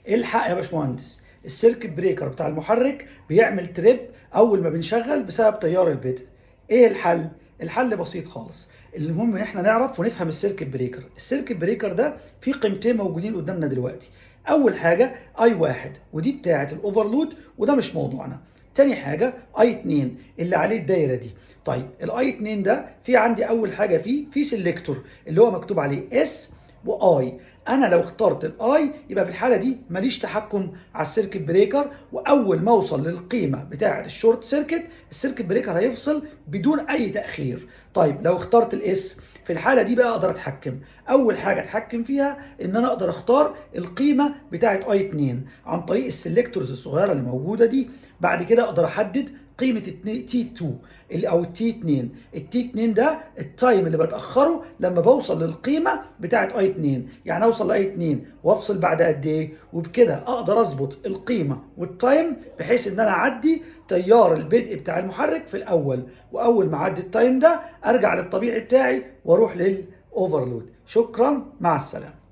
الحق يا باشمهندس، السيركت بريكر بتاع المحرك بيعمل تريب اول ما بنشغل بسبب تيار البدء. ايه الحل؟ الحل بسيط خالص. المهم ان احنا نعرف ونفهم السيركت بريكر. السيركت بريكر ده فيه قيمتين موجودين قدامنا دلوقتي. اول حاجه اي واحد ودي بتاعه الاوفرلود وده مش موضوعنا. تاني حاجه اي 2 اللي عليه الدايره دي. طيب الاي 2 ده في عندي اول حاجه فيه سيلكتور اللي هو مكتوب عليه اس واي. انا لو اخترت الاي يبقى في الحاله دي ماليش تحكم على السيركت بريكر، واول ما اوصل للقيمه بتاعه الشورت سيركت السيركت بريكر هيفصل بدون اي تاخير. طيب لو اخترت الاس في الحاله دي بقى اقدر اتحكم. اول حاجه اتحكم فيها ان انا اقدر اختار القيمه بتاعه اي 2 عن طريق السلكتورز الصغيره اللي موجوده دي. بعد كده اقدر احدد قيمه تي 2 او التي 2. التي 2 ده التايم اللي بتاخره لما بوصل للقيمه بتاعه اي 2، يعني اوصل لاي 2 وافصل بعد قد ايه، وبكده اقدر اظبط القيمه والتايم بحيث ان انا اعدي تيار البدء بتاع المحرك في الاول، واول ما اعدي التايم ده ارجع للطبيعي بتاعي واروح للاوفرلود. شكرا، مع السلامه.